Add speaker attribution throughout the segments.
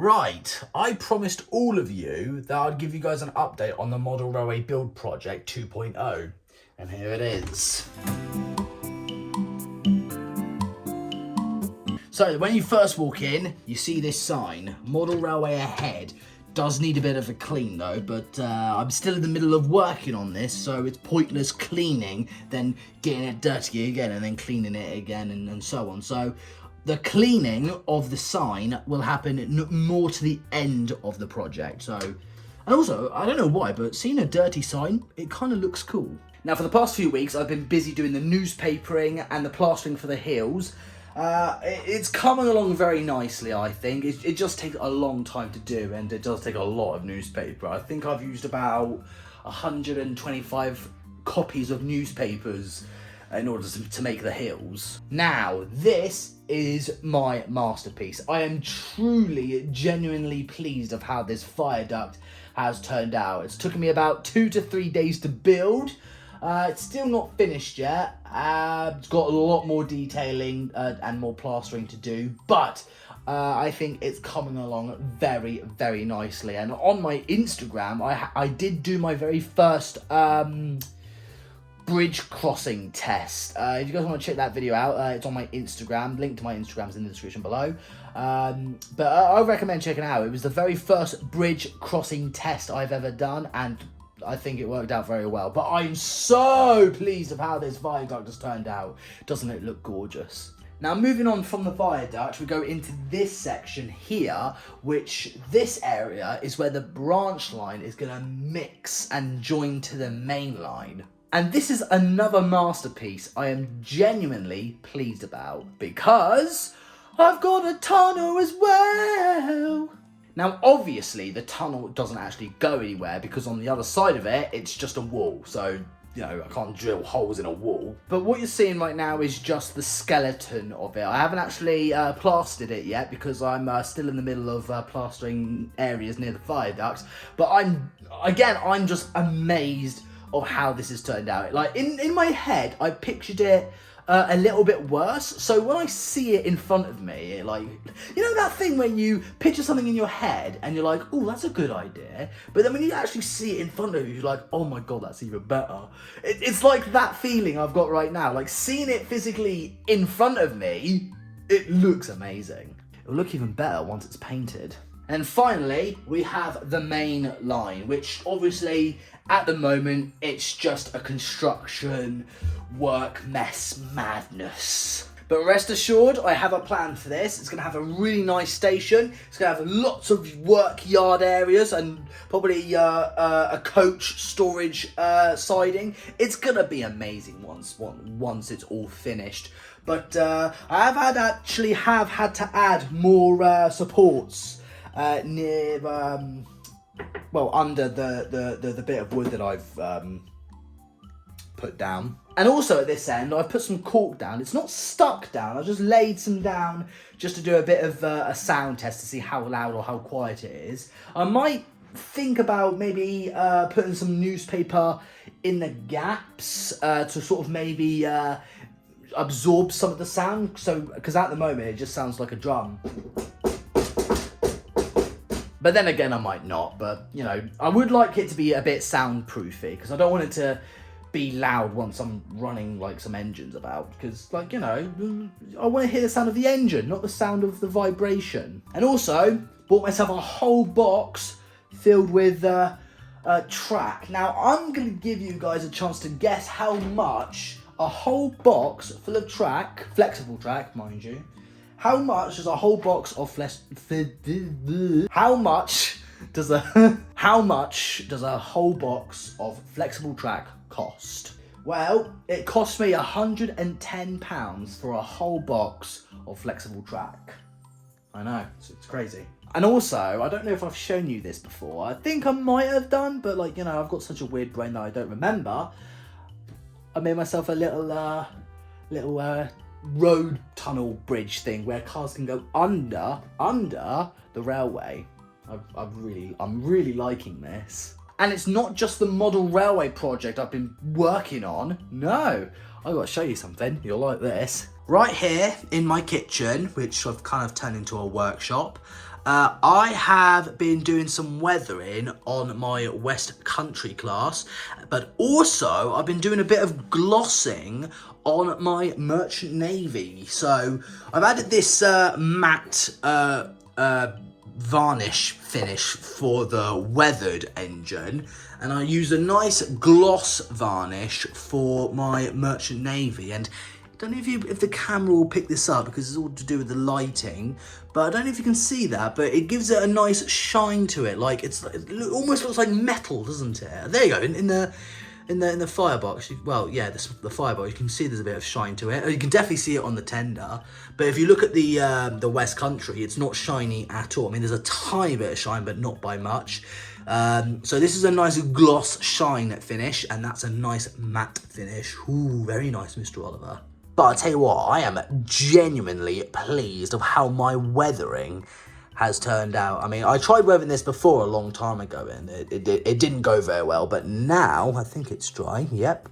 Speaker 1: Right, I promised all of you that I'd give you guys an update on the Model Railway Build Project 2.0, and here it is. So when you first walk in, you see this sign, Model Railway ahead. Does need a bit of a clean though, but I'm still in the middle of working on this, so it's pointless cleaning, then getting it dirty again, and then cleaning it again, and so on. So the cleaning of the sign will happen more to the end of the project. So, and also, I don't know why, but seeing a dirty sign, it kind of looks cool. Now, for the past few weeks, I've been busy doing the newspapering and the plastering for the hills. It's coming along very nicely, I think. It just takes a long time to do, and it does take a lot of newspaper. I think I've used about 125 copies of newspapers in order to make the hills. Now, this is my masterpiece. I am truly, genuinely pleased of how this viaduct has turned out. It's taken me about 2 to 3 days to build. It's still not finished yet. It's got a lot more detailing and more plastering to do, but I think it's coming along very, very nicely. And on my Instagram, I did do my very first bridge crossing test. If you guys want to check that video out, it's on my Instagram. Link to my Instagram is in the description below. But I recommend checking it out. It was the very first bridge crossing test I've ever done, and I think it worked out very well. But I'm so pleased of how this viaduct has turned out. Doesn't it look gorgeous? Now, moving on from the viaduct, we go into this section here, which this area is where the branch line is going to mix and join to the main line. And this is another masterpiece I am genuinely pleased about, because I've got a tunnel as well. Now, obviously, the tunnel doesn't actually go anywhere, because on the other side of it, it's just a wall. So, you know, I can't drill holes in a wall. But what you're seeing right now is just the skeleton of it. I haven't actually plastered it yet, because I'm still in the middle of plastering areas near the viaducts. But I'm just amazed of how this has turned out. Like, in my head, I pictured it a little bit worse. So when I see it in front of me, like, you know that thing where you picture something in your head and you're like, oh, that's a good idea. But then when you actually see it in front of you, you're like, oh my God, that's even better. It's like that feeling I've got right now. Like, seeing it physically in front of me, it looks amazing. It'll look even better once it's painted. And finally, we have the main line, which obviously at the moment, it's just a construction work mess madness. But rest assured, I have a plan for this. It's going to have a really nice station. It's going to have lots of work yard areas and probably a coach storage siding. It's going to be amazing once it's all finished. But I have had to add more supports near, well, under the bit of wood that I've put down. And also at this end, I've put some cork down. It's not stuck down, I just laid some down just to do a bit of a sound test to see how loud or how quiet it is. I might think about maybe putting some newspaper in the gaps to sort of maybe absorb some of the sound. So, because at the moment it just sounds like a drum. But then again, I might not. But, you know, I would like it to be a bit soundproofy, because I don't want it to be loud once I'm running, like, some engines about. Because, like, you know, I want to hear the sound of the engine, not the sound of the vibration. And also, bought myself a whole box filled with track. Now, I'm going to give you guys a chance to guess how much a whole box full of track, flexible track, mind you, how much does a whole box of how much does a whole box of flexible track cost? Well, it cost me £110 for a whole box of flexible track. I know, it's crazy. And also, I don't know if I've shown you this before. I think I might have done, but, like, you know, I've got such a weird brain that I don't remember. I made myself a little road tunnel bridge thing where cars can go under the railway. I'm really liking this. And it's not just the model railway project I've been working on. No, I've got to show you something. You'll like this. Right here in my kitchen, which I've kind of turned into a workshop, I have been doing some weathering on my West Country class, but also I've been doing a bit of glossing on my Merchant Navy. So I've added this matte varnish finish for the weathered engine, and I use a nice gloss varnish for my Merchant Navy. And I don't know if the camera will pick this up because it's all to do with the lighting, but I don't know if you can see that, but it gives it a nice shine to it. Like it almost looks like metal, doesn't it? There you go. In the firebox, well, yeah, the firebox, you can see there's a bit of shine to it. You can definitely see it on the tender, but if you look at the West Country, it's not shiny at all. I mean, there's a tiny bit of shine, but not by much. So this is a nice gloss shine finish, and that's a nice matte finish. Ooh, very nice, Mr. Oliver. But I'll tell you what, I am genuinely pleased of how my weathering has turned out. I mean, I tried weathering this before a long time ago, and it didn't go very well, but now I think it's dry. Yep.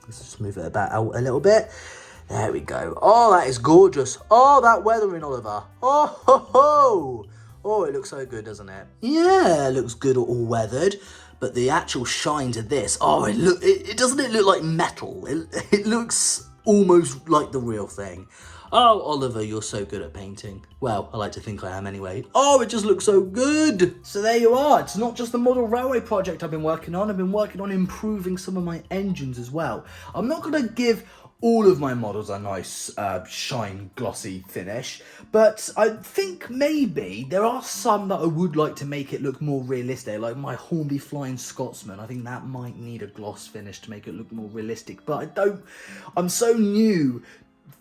Speaker 1: Let's just move it about out a little bit. There we go. Oh, that is gorgeous. Oh, that weathering, Oliver. Oh, ho, ho. Oh, it looks so good, doesn't it? Yeah, it looks good all weathered, but the actual shine to this, oh, it doesn't it look like metal? It looks almost like the real thing. Oh, Oliver, you're so good at painting. Well, I like to think I am anyway. Oh, it just looks so good. So there you are. It's not just the model railway project I've been working on. I've been working on improving some of my engines as well. I'm not going to give all of my models a nice shine glossy finish, but I think maybe there are some that I would like to make it look more realistic, like my Hornby Flying Scotsman. I think that might need a gloss finish to make it look more realistic, but I'm so new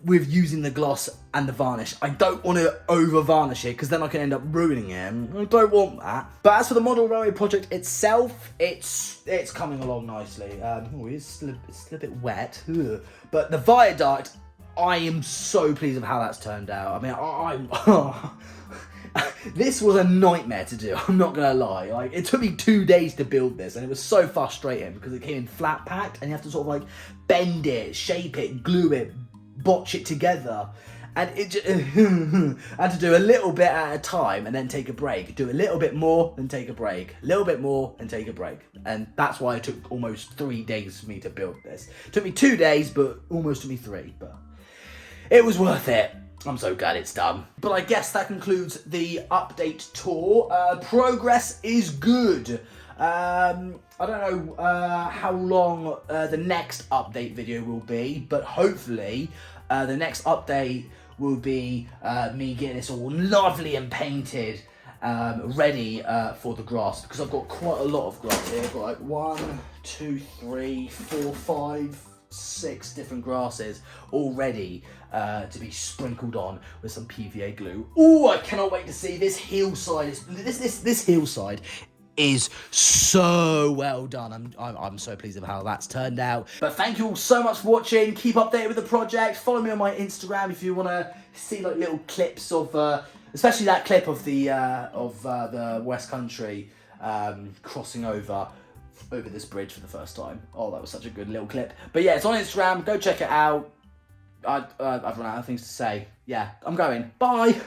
Speaker 1: with using the gloss and the varnish. I don't want to over varnish it because then I can end up ruining it, and I don't want that. But as for the model railway project itself, it's coming along nicely. It's still a bit wet, but the Viaduct, I am so pleased with how that's turned out. I mean, this was a nightmare to do, I'm not gonna lie. Like, it took me 2 days to build this, and it was so frustrating because it came in flat packed and you have to sort of like bend it, shape it, glue it, botch it together, and it just, I had to do a little bit at a time and then take a break, do a little bit more and take a break, a little bit more and take a break, and that's why it took almost 3 days for me to build this. It took me 2 days, but almost took me 3, but it was worth it. I'm so glad it's done. But I guess that concludes the update tour. Progress is good. I don't know how long the next update video will be, but hopefully the next update will be me getting this all lovely and painted, ready for the grass, because I've got quite a lot of grass here. I've got like 1, 2, 3, 4, 5, 6 different grasses all ready to be sprinkled on with some PVA glue. Oh, I cannot wait to see this hillside. This hillside is so well done. I'm so pleased with how that's turned out. But thank you all so much for watching. Keep updated with the project. Follow me on my Instagram if you want to see like little clips of, especially that clip of the West Country crossing over this bridge for the first time. Oh, that was such a good little clip. But yeah, it's on Instagram. Go check it out. I've run out of things to say. Yeah, I'm going. Bye.